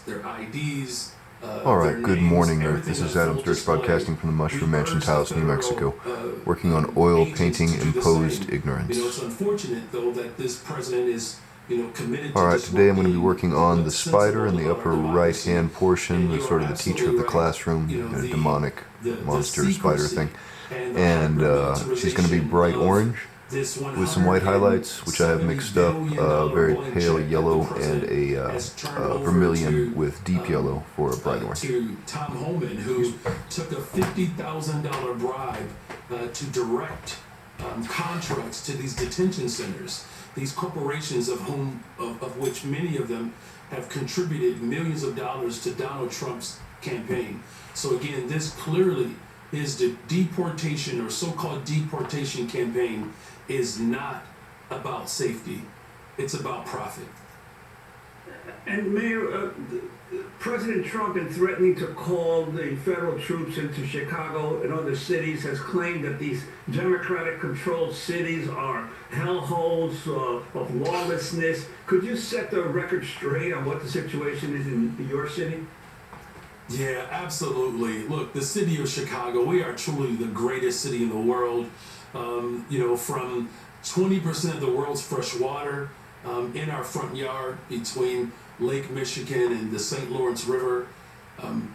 their IDs. All right, good morning, Earth. This is Adam Sturch broadcasting from the Mushroom Mansion House, New Mexico, working on oil painting imposed ignorance. It's unfortunate, though, that this president is, committed to All right, today I'm going to be working on the spider in the upper right-hand portion, the sort of the teacher of the classroom, a demonic monster spider thing. And she's going to be bright orange with some white highlights, which I have mixed up, very pale yellow and a vermilion with deep yellow for a bright orange. To Tom Holman, who took a $50,000 bribe to direct contracts to these detention centers, these corporations of which many of them have contributed millions of dollars to Donald Trump's campaign. So again, this clearly is the deportation or so-called deportation campaign is not about safety. It's about profit. And Mayor, President Trump, in threatening to call the federal troops into Chicago and other cities, has claimed that these Democratic-controlled cities are hellholes of lawlessness. Could you set the record straight on what the situation is in your city? Yeah, absolutely. Look, the city of Chicago, we are truly the greatest city in the world. From 20% of the world's fresh water in our front yard between Lake Michigan and the St. Lawrence River.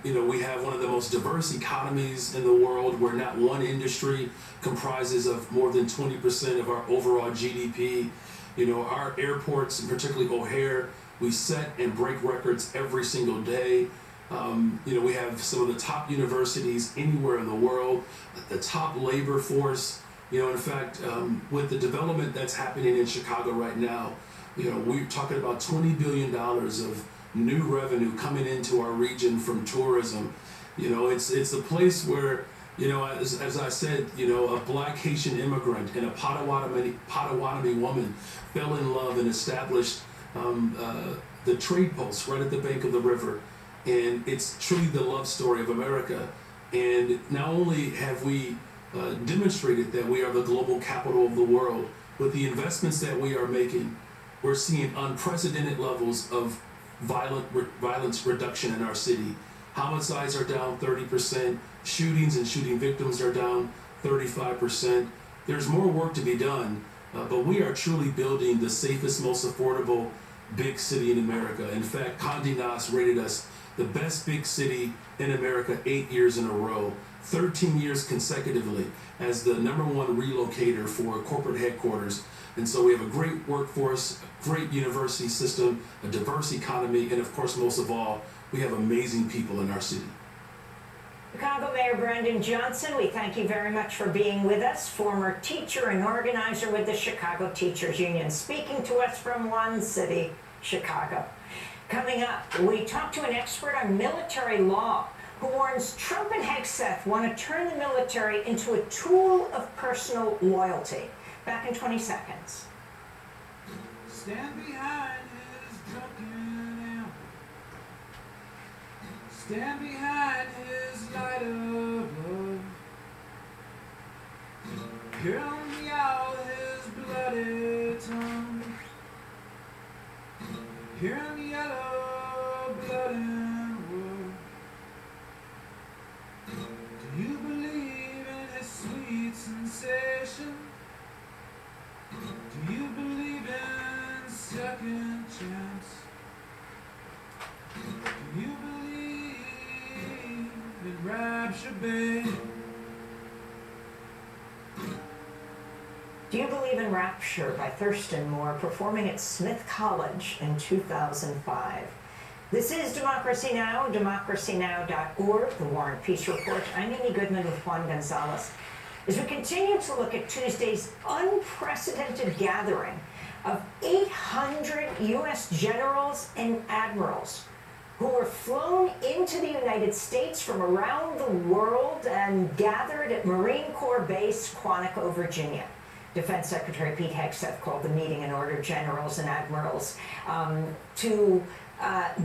We have one of the most diverse economies in the world where not one industry comprises of more than 20% of our overall GDP. Our airports, and particularly O'Hare, we set and break records every single day. We have some of the top universities anywhere in the world, the top labor force. In fact, with the development that's happening in Chicago right now, we're talking about $20 billion of new revenue coming into our region from tourism. It's a place where, as I said, a black Haitian immigrant and a Potawatomi woman fell in love and established the trade post right at the bank of the river. And it's truly the love story of America. And not only have we demonstrated that we are the global capital of the world, with the investments that we are making, we're seeing unprecedented levels of violence reduction in our city. Homicides are down 30%, shootings and shooting victims are down 35%. There's more work to be done, but we are truly building the safest, most affordable big city in America. In fact, Condé Nast rated us the best big city in America 8 years in a row, 13 years consecutively as the #1 relocator for corporate headquarters. And so we have a great workforce, a great university system, a diverse economy, and of course, most of all, we have amazing people in our city. Chicago Mayor Brandon Johnson, we thank you very much for being with us, former teacher and organizer with the Chicago Teachers Union, speaking to us from one city, Chicago. Coming up, we talk to an expert on military law who warns Trump and Hegseth want to turn the military into a tool of personal loyalty. Back in 20 seconds. Stand behind his drunken amp. Stand behind his light of love. Hear him yell his bloody tongue. Hear him yellow blood and wood. Do you believe in his sweet sensation? Do you believe in second chance? Do you believe in rapture, babe? Do You Believe in Rapture by Thurston Moore, performing at Smith College in 2005. This is Democracy Now!, democracynow.org, the War and Peace Report. I'm Amy Goodman with Juan Gonzalez. As we continue to look at Tuesday's unprecedented gathering of 800 U.S. generals and admirals who were flown into the United States from around the world and gathered at Marine Corps Base, Quantico, Virginia. Defense Secretary Pete Hegseth called the meeting in order generals and admirals to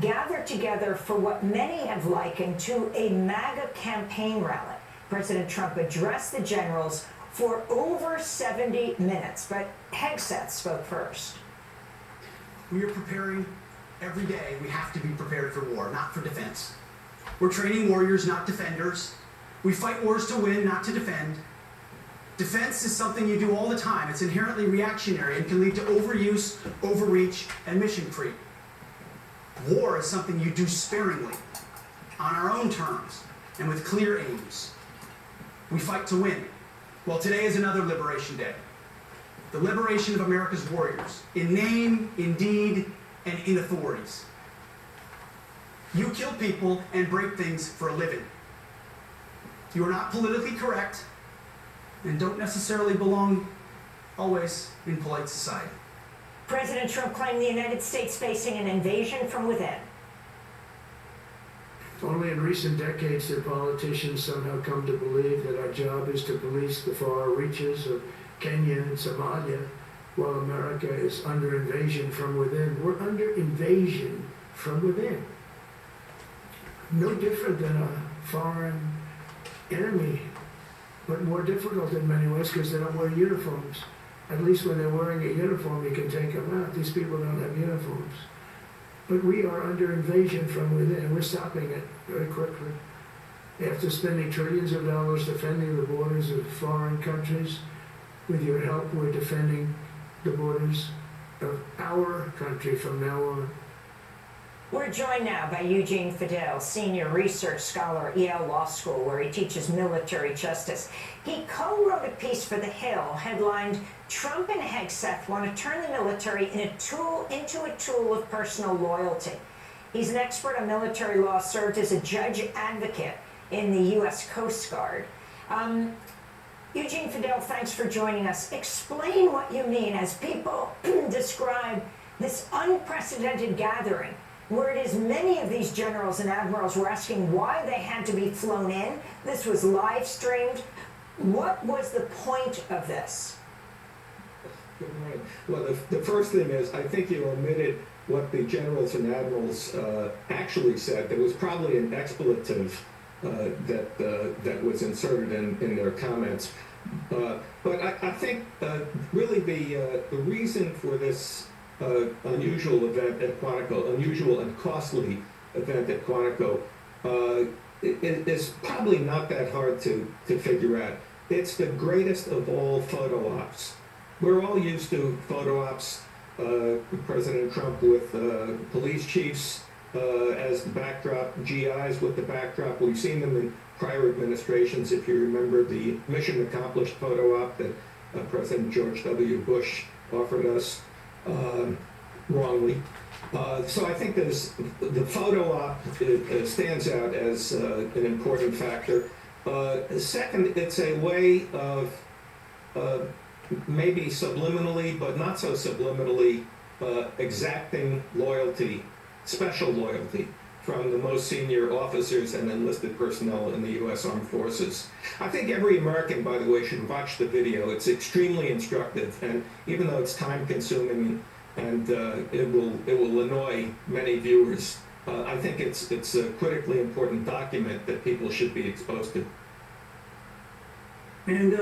gather together for what many have likened to a MAGA campaign rally. President Trump addressed the generals for over 70 minutes, but Hegseth spoke first. We are preparing Every day we have to be prepared for war, not for defense. We're training warriors, not defenders. We fight wars to win, not to defend. Defense is something you do all the time. It's inherently reactionary and can lead to overuse, overreach, and mission creep. War is something you do sparingly, on our own terms, and with clear aims. We fight to win. Well, today is another Liberation Day. The liberation of America's warriors, in name, in deed, and in authorities. You kill people and break things for a living. You are not politically correct and don't necessarily belong always in polite society. President Trump claimed the United States facing an invasion from within. Only in recent decades did politicians somehow come to believe that our job is to police the far reaches of Kenya and Somalia, while America is under invasion from within. We're under invasion from within. No different than a foreign enemy, but more difficult in many ways because they don't wear uniforms. At least when they're wearing a uniform, you can take them out. These people don't have uniforms. But we are under invasion from within, and we're stopping it very quickly. After spending trillions of dollars defending the borders of foreign countries, with your help, we're defending the borders of our country from now on. We're joined now by Eugene Fidel, senior research scholar at Yale Law School, where he teaches military justice. He co-wrote a piece for The Hill headlined, "Trump and Hegseth Want to Turn the Military into a Tool of Personal Loyalty." He's an expert on military law, served as a judge advocate in the U.S. Coast Guard. Eugene Fidel, thanks for joining us. Explain what you mean as people describe this unprecedented gathering, where it is many of these generals and admirals were asking why they had to be flown in. This was live streamed. What was the point of this? Good morning. Well, the first thing is, I think you omitted what the generals and admirals actually said. There was probably an expletive that was inserted in their comments. But I think really the reason for this unusual event at Quantico, unusual and costly event at Quantico, is probably not that hard to figure out. It's the greatest of all photo ops. We're all used to photo ops, President Trump with police chiefs as the backdrop, GIs with the backdrop. We've seen them in prior administrations. If you remember the mission accomplished photo op that President George W. Bush offered us wrongly. So I think the photo op stands out as an important factor. Second, it's a way of maybe subliminally, but not so subliminally, exacting loyalty, special loyalty from the most senior officers and enlisted personnel in the U.S. Armed Forces. I think every American, by the way, should watch the video. It's extremely instructive, and even though it's time-consuming and it will annoy many viewers, I think it's a critically important document that people should be exposed to. And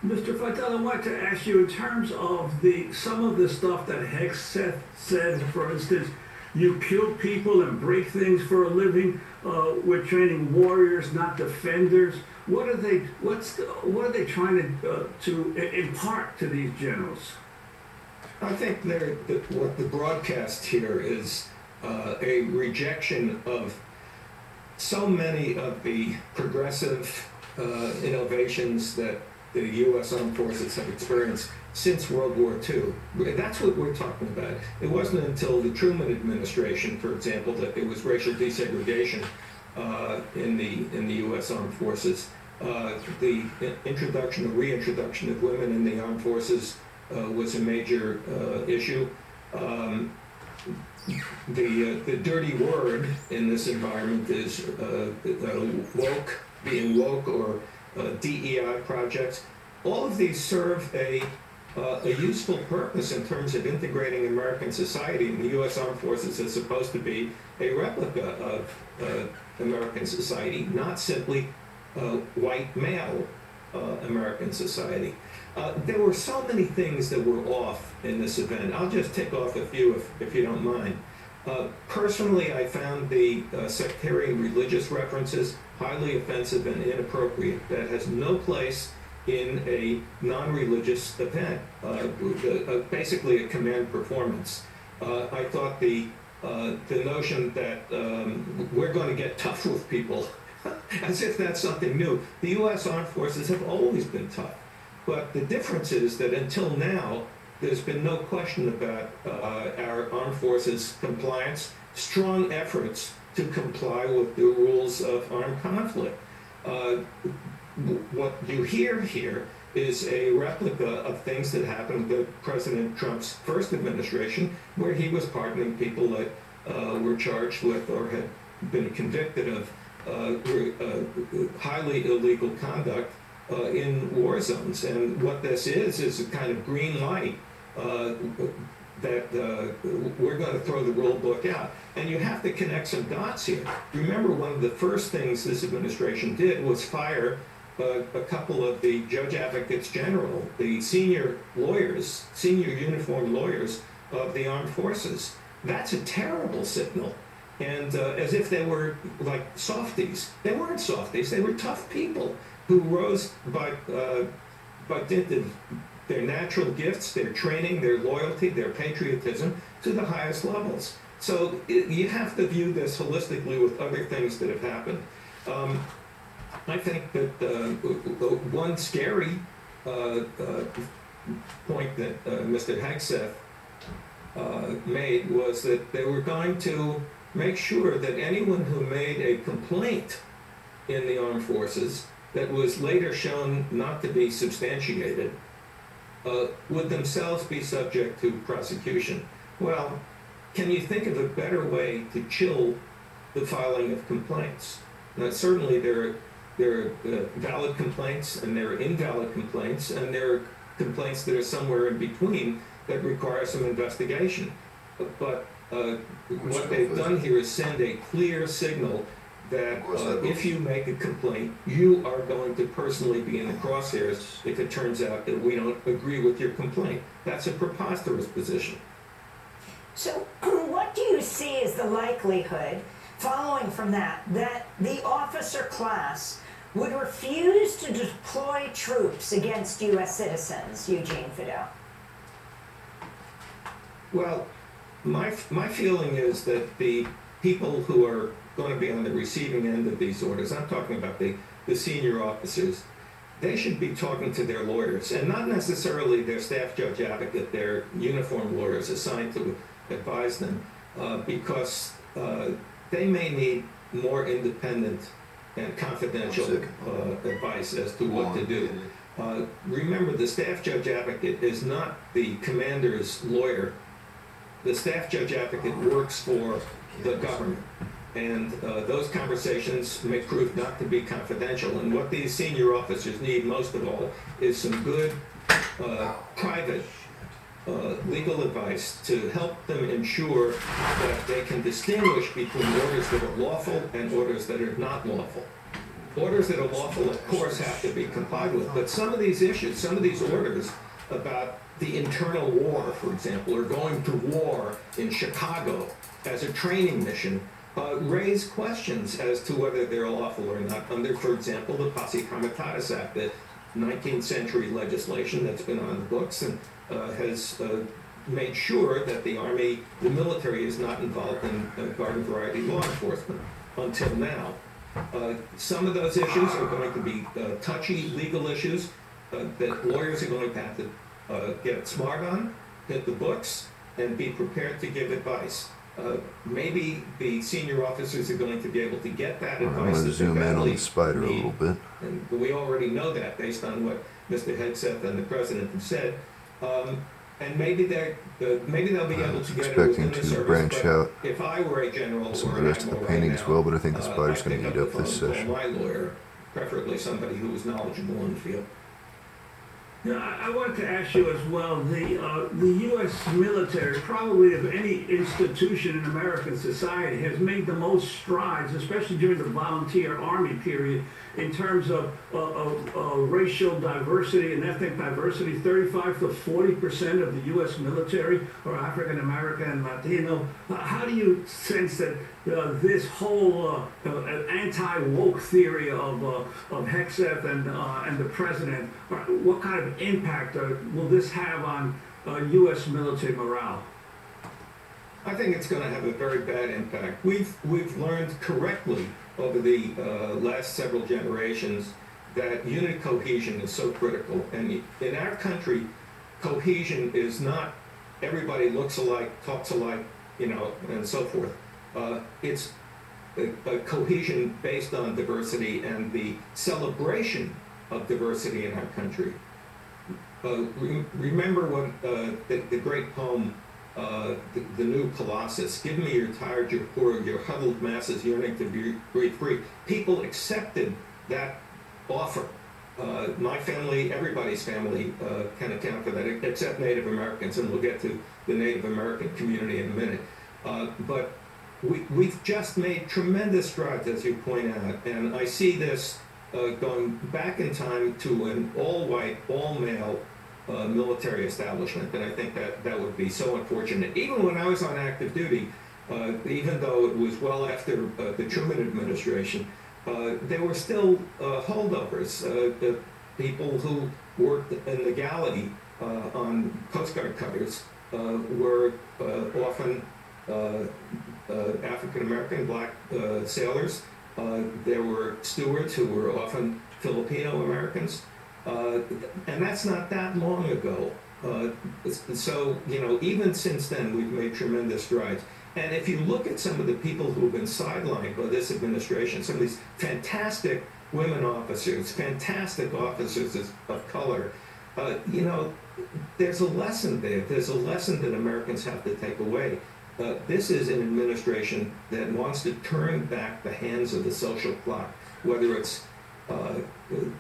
Mr. Fidel, I wanted to ask you in terms of some of the stuff that Hegseth said, for instance, you kill people and break things for a living. We're training warriors, not defenders. What are they trying to impart to these generals? I think what the broadcast here is a rejection of so many of the progressive innovations that the U.S. Armed Forces have experienced since World War II. That's what we're talking about. It wasn't until the Truman administration, for example, that there was racial desegregation in the U.S. Armed Forces. The introduction or reintroduction of women in the armed forces was a major issue. The dirty word in this environment is woke, being woke, or DEI projects. All of these serve a useful purpose in terms of integrating American society, and the U.S. Armed Forces is supposed to be a replica of American society, not simply white male American society. There were so many things that were off in this event. I'll just tick off a few if you don't mind. Personally, I found the sectarian religious references highly offensive and inappropriate. That has no place in a non-religious event, basically a command performance. I thought the notion that we're going to get tough with people, as if that's something new. The U.S. Armed Forces have always been tough, but the difference is that until now, there's been no question about our armed forces compliance, strong efforts to comply with the rules of armed conflict. What you hear here is a replica of things that happened with President Trump's first administration, where he was pardoning people that were charged with or had been convicted of highly illegal conduct in war zones. And what this is a kind of green light that we're going to throw the rule book out. And you have to connect some dots here. Remember, one of the first things this administration did was fire a couple of the judge advocates general, the senior lawyers, senior uniformed lawyers of the armed forces. That's a terrible signal. And as if they were like softies. They weren't softies. They were tough people who rose by dint of their natural gifts, their training, their loyalty, their patriotism to the highest levels. So you have to view this holistically with other things that have happened. I think that one scary point that Mr. Hegseth made was that they were going to make sure that anyone who made a complaint in the armed forces that was later shown not to be substantiated would themselves be subject to prosecution. Well, can you think of a better way to chill the filing of complaints? Now, certainly there are valid complaints and there are invalid complaints, and there are complaints that are somewhere in between that require some investigation. But what they've done here is send a clear signal that if you make a complaint, you are going to personally be in the crosshairs if it turns out that we don't agree with your complaint. That's a preposterous position. So what do you see as the likelihood, following from that the officer class would refuse to deploy troops against U.S. citizens, Eugene Fidel? Well, my feeling is that the people who are going to be on the receiving end of these orders, I'm talking about the senior officers, they should be talking to their lawyers, and not necessarily their staff judge advocate, their uniformed lawyers assigned to advise them, because they may need more independent and confidential advice as to what to do. Remember, the staff judge advocate is not the commander's lawyer. The staff judge advocate works for the government. And those conversations may prove not to be confidential. And what these senior officers need most of all is some good private legal advice to help them ensure that they can distinguish between orders that are lawful and orders that are not lawful. Orders that are lawful, of course, have to be complied with. But some of these issues, some of these orders about the internal war, for example, or going to war in Chicago as a training mission, raise questions as to whether they're lawful or not under, for example, the Posse Comitatus Act, the 19th century legislation that's been on the books and has made sure that the Army, the military, is not involved in garden variety law enforcement until now. Some of those issues are going to be touchy legal issues that lawyers are going to have to get smart on, hit the books, and be prepared to give advice. Maybe the senior officers are going to be able to get that advice. I'm going to zoom in on the spider a little bit. And we already know that based on what Mr. Hegseth and the president have said. And maybe they'll be able to get it within the service. Branch out if I were a general some or of the rest of the painting as well, but I think the I'd spider's going pick to eat the up this phone and session. call my lawyer, preferably somebody who was knowledgeable in the field. Yeah, I wanted to ask you as well. The U.S. military, probably of any institution in American society, has made the most strides, especially during the volunteer army period, in terms of racial diversity and ethnic diversity. 35 to 40% of the U.S. military are African American and Latino. How do you sense that this whole anti-woke theory of Hegseth and the president, what kind of impact will this have on U.S. military morale? I think it's going to have a very bad impact. We've learned correctly over the last several generations that unit cohesion is so critical. And in our country, cohesion is not everybody looks alike, talks alike, and so forth. It's a cohesion based on diversity and the celebration of diversity in our country. Remember what the great poem, the New Colossus, give me your tired, your poor, your huddled masses yearning to be free. People accepted that offer. My family, everybody's family can account for that, except Native Americans, and we'll get to the Native American community in a minute. But we've just made tremendous strides, as you point out, and I see this going back in time to an all-white, all-male military establishment, and I think that would be so unfortunate. Even when I was on active duty, even though it was well after the Truman administration, there were still holdovers. The people who worked in the galley on Coast Guard cutters were often African American, black sailors. There were stewards who were often Filipino Americans, and that's not that long ago. So, even since then, we've made tremendous strides. And if you look at some of the people who have been sidelined by this administration, some of these fantastic women officers, fantastic officers of color, there's a lesson there. There's a lesson that Americans have to take away. This is an administration that wants to turn back the hands of the social clock, whether it's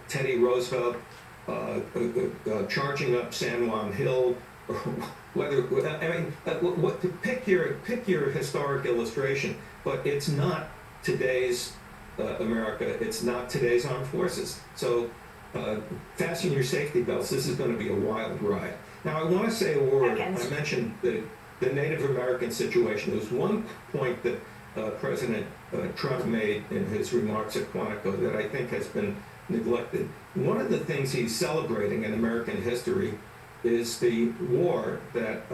Teddy Roosevelt charging up San Juan Hill, or whether pick your historic illustration, but it's not today's America. It's not today's armed forces. So fasten your safety belts. This is going to be a wild ride. Now I want to say a word. I mentioned the Native American situation. There was one point that President Trump made in his remarks at Quantico that I think has been neglected. One of the things he's celebrating in American history is the war that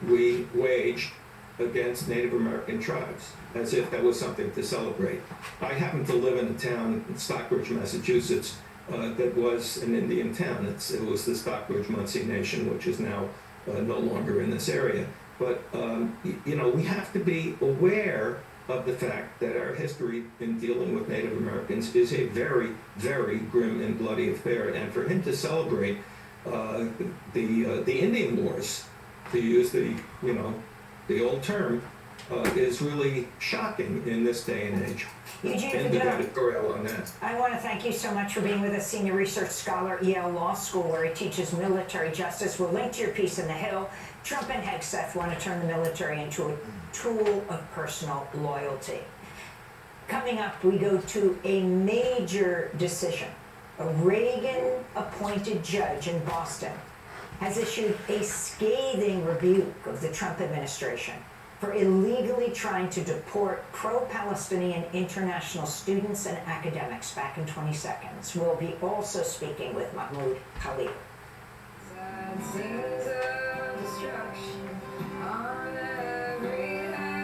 we waged against Native American tribes, as if that was something to celebrate. I happen to live in a town in Stockbridge, Massachusetts, that was an Indian town. It was the Stockbridge-Munsee Nation, which is now no longer in this area. But, we have to be aware of the fact that our history in dealing with Native Americans is a very, very grim and bloody affair. And for him to celebrate the Indian Wars, to use the old term, is really shocking in this day and age. Eugene End of editorial on that. I want to thank you so much for being with us, Senior Research Scholar, Yale Law School, where he teaches military justice. We'll link to your piece in The Hill. Trump and Hegseth want to turn the military into a tool of personal loyalty. Coming up, we go to a major decision. A Reagan-appointed judge in Boston has issued a scathing rebuke of the Trump administration for illegally trying to deport pro-Palestinian international students and academics. Back in 20 seconds. We'll be also speaking with Mahmoud Khalil. Sad scenes of destruction on every hand.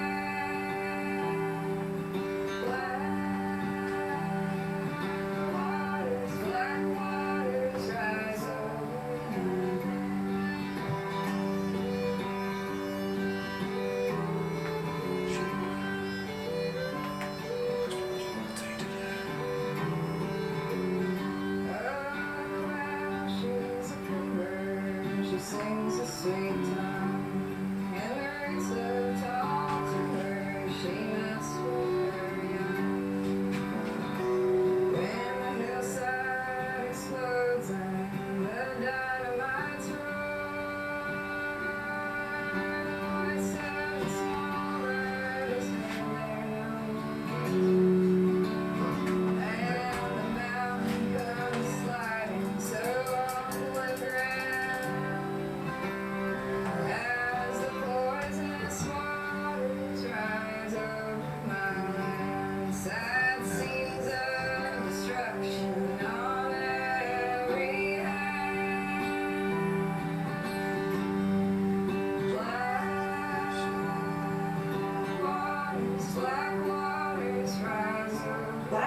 Black waters rise She's a sings a sweet time.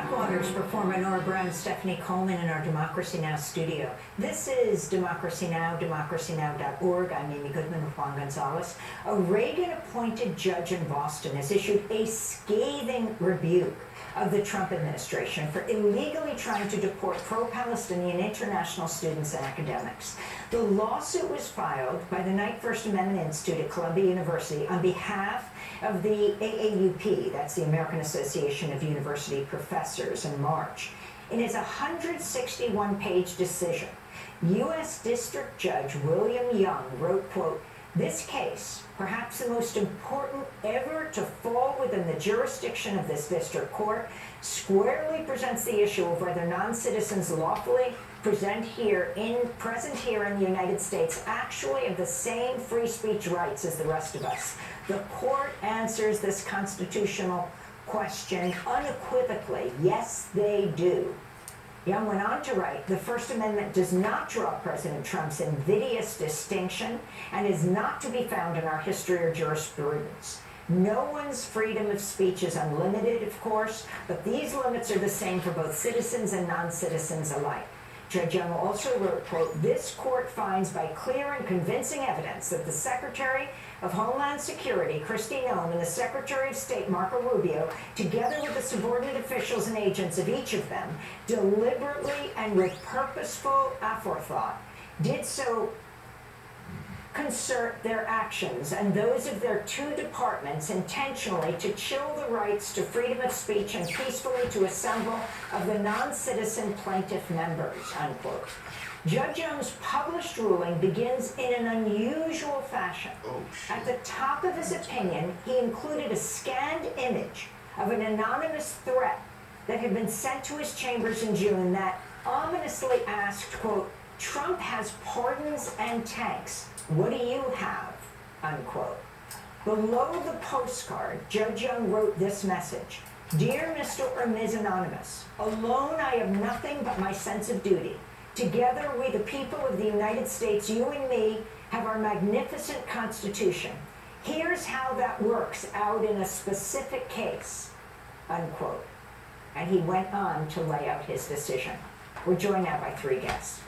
Backwaters performer Nora Brown, Stephanie Coleman in our Democracy Now! Studio. This is Democracy Now!, democracynow.org. I'm Amy Goodman with Juan Gonzalez. A Reagan-appointed judge in Boston has issued a scathing rebuke of the Trump administration for illegally trying to deport pro-Palestinian international students and academics. The lawsuit was filed by the Knight First Amendment Institute at Columbia University on behalf of the AAUP, that's the American Association of University Professors, in March. In his 161-page decision, U.S. District Judge William Young wrote, quote, "This case, perhaps the most important ever to fall within the jurisdiction of this district court, squarely presents the issue of whether non-citizens lawfully present here in the United States actually have the same free speech rights as the rest of us. The court answers this constitutional question unequivocally. Yes, they do." Young went on to write, "The First Amendment does not draw President Trump's invidious distinction and is not to be found in our history or jurisprudence. No one's freedom of speech is unlimited, of course, but these limits are the same for both citizens and non-citizens alike." Judge Young also wrote, quote, "This court finds by clear and convincing evidence that the Secretary of Homeland Security, Kristi Noem, and the Secretary of State, Marco Rubio, together with the subordinate officials and agents of each of them, deliberately and with purposeful aforethought, did so concert their actions and those of their two departments intentionally to chill the rights to freedom of speech and peacefully to assemble of the non-citizen plaintiff members," unquote. Judge Young's published ruling begins in an unusual fashion. At the top of his opinion, he included a scanned image of an anonymous threat that had been sent to his chambers in June that ominously asked, quote, "Trump has pardons and tanks. What do you have?" unquote. Below the postcard, Judge Young wrote this message: "Dear Mr. or Ms. Anonymous, alone I have nothing but my sense of duty. Together we, the people of the United States, you and me, have our magnificent Constitution. Here's how that works out in a specific case," unquote. And he went on to lay out his decision. We're joined now by three guests.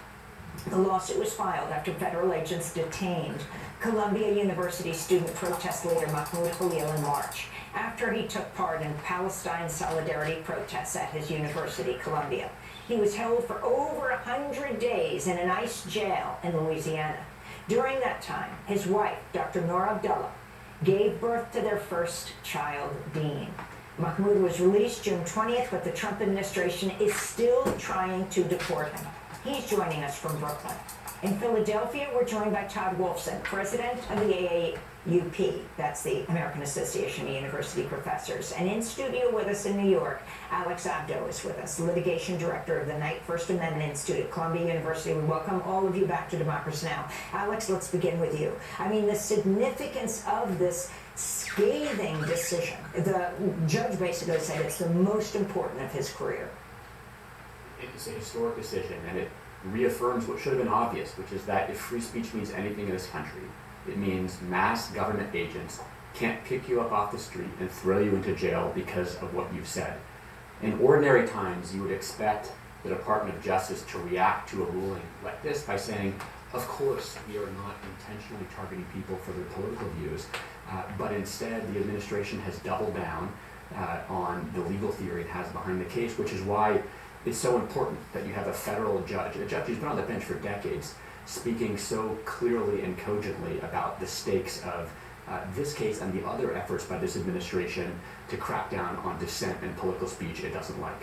The lawsuit was filed after federal agents detained Columbia University student protest leader Mahmoud Khalil in March after he took part in Palestine solidarity protests at his university, Columbia. He was held for over 100 days in an ICE jail in Louisiana. During that time, his wife, Dr. Noor Abdullah, gave birth to their first child, Dean. Mahmoud was released June 20th, but the Trump administration is still trying to deport him. He's joining us from Brooklyn. In Philadelphia, we're joined by Todd Wolfson, president of the AAUP, that's the American Association of University Professors. And in studio with us in New York, Alex Abdo is with us, litigation director of the Knight First Amendment Institute at Columbia University. We welcome all of you back to Democracy Now! Alex, let's begin with you. I mean, the significance of this scathing decision. The judge basically said it's the most important of his career. It's a historic decision, and it reaffirms what should have been obvious, which is that if free speech means anything in this country, it means mass government agents can't pick you up off the street and throw you into jail because of what you've said. In ordinary times, you would expect the Department of Justice to react to a ruling like this by saying, of course, we are not intentionally targeting people for their political views, but instead the administration has doubled down on the legal theory it has behind the case, which is why it's so important that you have a federal judge, a judge who's been on the bench for decades, speaking so clearly and cogently about the stakes of this case and the other efforts by this administration to crack down on dissent and political speech it doesn't like.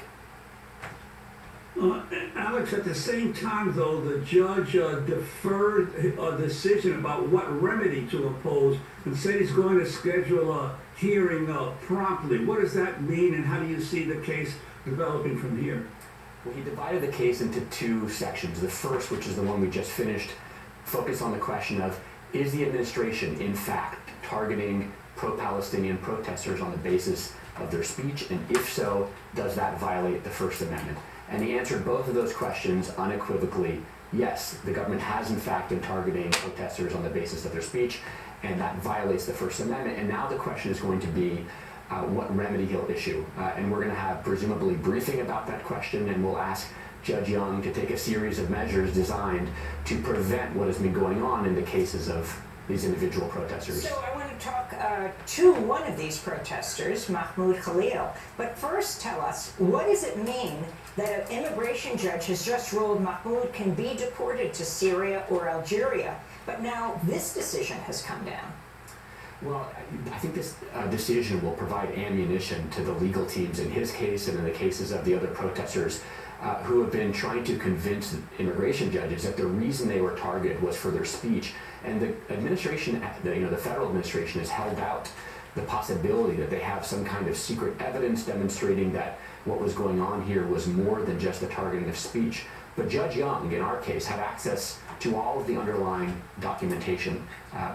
Alex, at the same time, though, the judge deferred a decision about what remedy to impose and said he's going to schedule a hearing promptly. What does that mean, and how do you see the case developing from here? Well, he divided the case into two sections. The first, which is the one we just finished, focused on the question of, is the administration, in fact, targeting pro-Palestinian protesters on the basis of their speech? And if so, does that violate the First Amendment? And he answered both of those questions unequivocally. Yes, the government has, in fact, been targeting protesters on the basis of their speech, and that violates the First Amendment. And now the question is going to be, what remedy he'll issue. And we're going to have presumably briefing about that question, and we'll ask Judge Young to take a series of measures designed to prevent what has been going on in the cases of these individual protesters. So I want to talk to one of these protesters, Mahmoud Khalil. But first tell us, what does it mean that an immigration judge has just ruled Mahmoud can be deported to Syria or Algeria, but now this decision has come down? Well, I think this decision will provide ammunition to the legal teams in his case and in the cases of the other protesters who have been trying to convince immigration judges that the reason they were targeted was for their speech. And the administration, the federal administration, has held out the possibility that they have some kind of secret evidence demonstrating that what was going on here was more than just the targeting of speech. But Judge Young, in our case, had access to all of the underlying documentation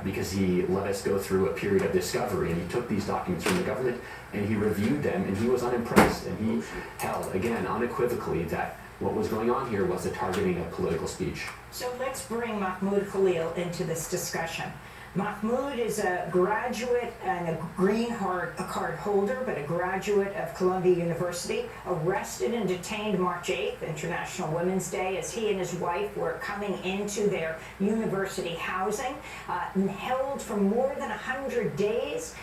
because he let us go through a period of discovery, and he took these documents from the government and he reviewed them, and he was unimpressed, and he held, again, unequivocally that what was going on here was the targeting of political speech. So let's bring Mahmoud Khalil into this discussion. Mahmoud is a graduate and a green card holder, but a graduate of Columbia University, arrested and detained March 8th, International Women's Day, as he and his wife were coming into their university housing, held for more than 100 days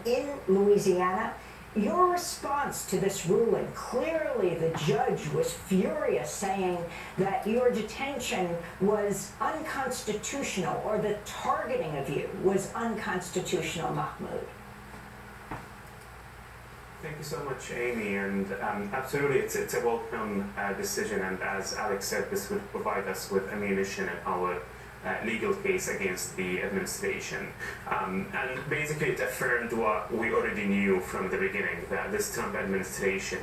in Louisiana. Your response to this ruling, clearly the judge was furious, saying that your detention was unconstitutional, or the targeting of you was unconstitutional, Mahmoud. Thank you so much, Amy, and absolutely it's a welcome decision, and as Alex said, this would provide us with ammunition in our legal case against the administration. And basically it affirmed what we already knew from the beginning, that this Trump administration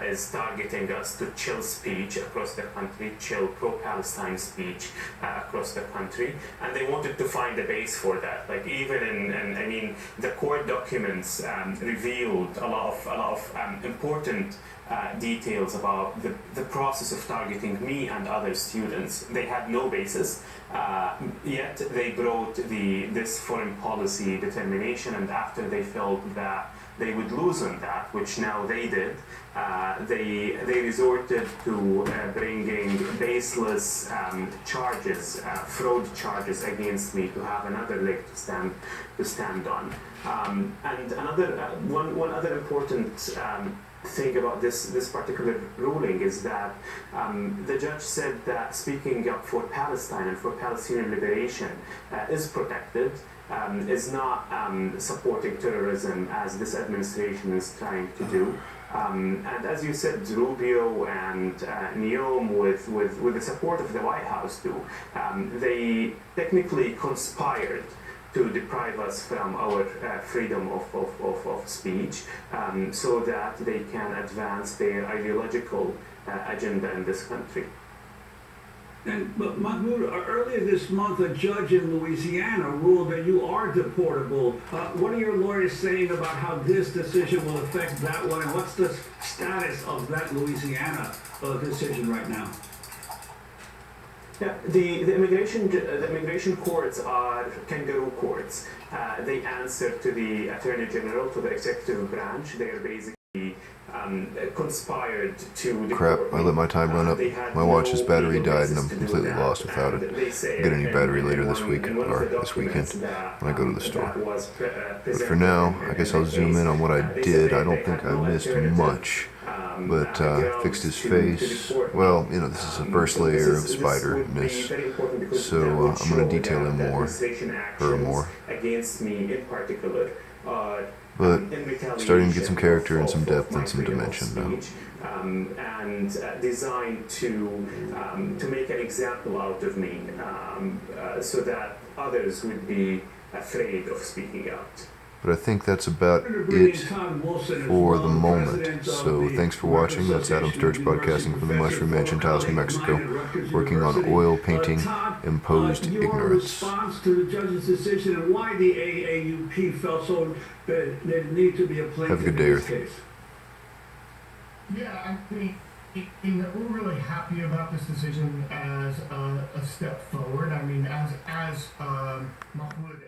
is targeting us to chill speech across the country, chill pro-Palestine speech across the country, and they wanted to find a base for that. Like even I mean, the court documents revealed a lot of important details about the process of targeting me and other students. They had no basis, yet they brought this foreign policy determination, and after they felt that they would lose on that, which now they did, they resorted to bringing baseless charges, fraud charges against me, to have another leg to stand on. And one other important thing about this particular ruling is that the judge said that speaking up for Palestine and for Palestinian liberation is protected, is not supporting terrorism as this administration is trying to do. And as you said, Rubio and Neom, with the support of the White House too, they technically conspired to deprive us from our freedom of speech, so that they can advance their ideological agenda in this country. But Mahmoud, earlier this month, a judge in Louisiana ruled that you are deportable. What are your lawyers saying about how this decision will affect that one, and what's the status of that Louisiana decision right now? Yeah, the immigration courts are kangaroo courts. They answer to the Attorney General, to the executive branch. They are basically conspired to Crap, deport I me. let my time run up. My watch's battery died and I'm completely lost without it. I'll get a new battery later this week, or this weekend, when I go to the store. But for now, I guess I'll zoom in on what I did. I don't think I missed much, but fixed his face. Well, you know, this is the first layer of spider in this, so I'm going to detail him more, her more. Against me in particular. But starting to get some character and some depth and some dimension now. And designed to make an example out of me, so that others would be afraid of speaking out. But I think that's about it for the moment. So thanks for watching. That's Adam Sturch broadcasting from the Mushroom Mansion, Taos, New Mexico, working on oil painting imposed ignorance. Your response to the judge's decision and why the AAUP felt so that there need to be a plaintiff. Have a good day, in this Earth. case. Yeah, I mean, we're really happy about this decision as a step forward. I mean, as Mahmoud